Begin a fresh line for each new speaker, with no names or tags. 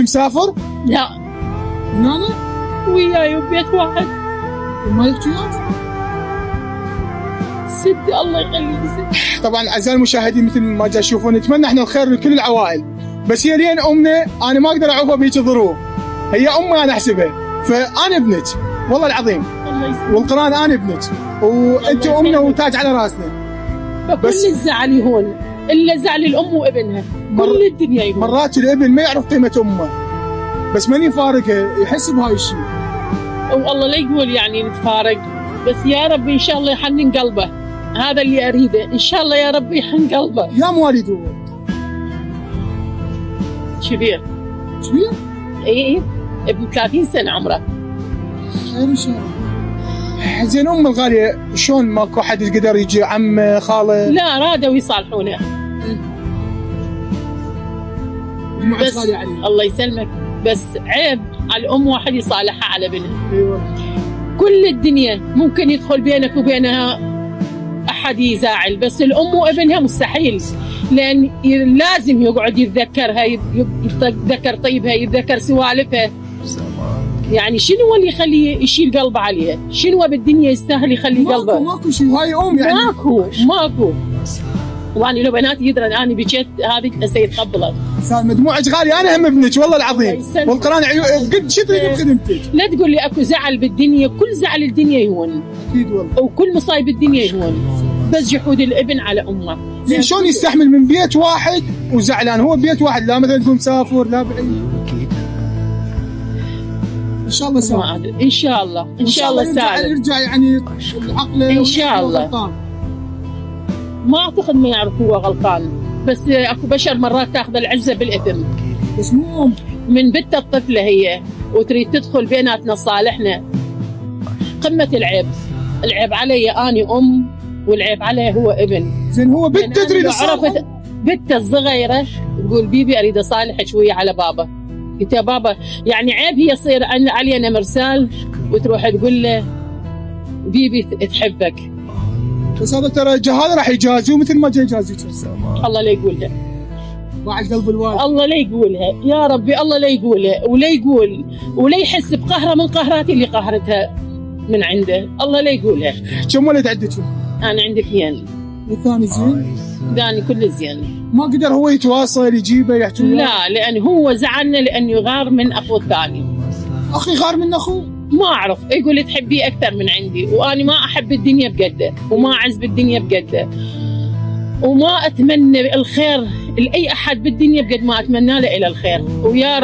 مسافر؟
لا
هنا؟
وياي ببيت واحد.
وما يحكيات؟
سد الله يخليك سد.
طبعا اعزائي المشاهدين مثل ما جا تشوفون نتمنى احنا الخير لكل العوائل، بس هي لين امنا انا ما اقدر اعوفها بهيك ظروف، هي امي انا احسبها، فانا ابنك والله العظيم،
الله يسلمك.
والقران انا ابنك، وانت
الله
امنا
يسلمك.
وتاج على راسنا.
فكل
بس-
الزعل يهون الا زعل الام وابنها، كل الدنيا يهون.
مرات الابن ما يعرف قيمه امه، بس من يفارقها يحس بهاي الشيء.
والله لا يقول يعني نتفارق، بس يا رب ان شاء الله يحنن قلبه، هذا اللي اريده ان شاء الله يا رب يحن قلبه.
يا مواليد هو
كبير.
كبير؟
اي ابن 30 سنه عمره.
خير ان شاء الله. زين ام الغاليه شلون ماكو حد يقدر يجي، عمه خاله؟
لا رادوا يصالحونه
دموع
بس
غاليه عليه.
الله يسلمك، بس عيب على الام واحد يصالحها على بنها.
ايوه
كل الدنيا ممكن يدخل بينك وبينها احد يزاعل، بس الام وابنها مستحيل، لان لازم يقعد يتذكرها، يتذكر طيبها، يتذكر سوالفها. يعني شنو اللي يخليه يشيل قلبه عليها؟ شنو بالدنيا يستاهل يخلي قلبه؟
ماكو شيء، هاي ام يعني.
ماكو. وانا لو بناتي يدرن انا بجد هذه هسه يتقبلت.
سالمة دموعك غالية، أنا هم ابنك والله العظيم،
الله يسلمك.
والقرآن قد شي تريد بخدمتك.
لا تقول لي اكو زعل بالدنيا، كل زعل الدنيا يهون،
أكيد والله.
وكل مصايب الدنيا يهون، بس جحود الابن على امه.
زين شلون يستحمل من بيت واحد وزعلان؟ هو بيت واحد، لا مثلا تقول مسافر لا بعيد. إن شاء الله
ما
سافر.
ادري، ان شاء الله ان شاء الله سالم.
يرجع يعني عقله
إن شاء الله. ما اعتقد ما يعرف هو غلطان، بس اكو بشر مرات تاخذ العزه بالاثم.
بس مو ام.
من بنت الطفله هي وتريد تدخل بيناتنا صالحنا، قمه العيب. العيب علي اني ام، والعيب عليه هو ابن.
زين هو
يعني
بنته
أنا
تريد
لو
تصالح.
عرفت بنته الصغيره تقول بيبي اريد اصالحك شويه على بابا، قلت يا بابا يعني عيب هي تصير علي انا مرسال وتروح تقول له بيبي تحبك.
بس هذا ترى هذا راح يجازيه مثل ما جاي يجازيك هسه.
الله لا يقولها،
باع قلب الوالد.
الله لا يقولها يا ربي، الله لا يقولها، ولا يقول ولا يحس بقهره من قهراتي اللي قهرتها من عنده، الله لا يقولها.
كم ولد عندك؟
انا عندي اثنين،
والثاني زين؟
داني كل زين.
ما قدر هو يتواصل يجيبه يحكي وياه؟
لا لان هو زعلنا لانه يغار من اخوه الثاني.
اخي غار من اخوه؟
ما اعرف، يقول تحبيه اكثر من عندي، وانا ما احب الدنيا بقده، وما اعز بالدنيا بقده، وما اتمنى الخير لاي احد بالدنيا بقد ما اتمنى له الى الخير، ويا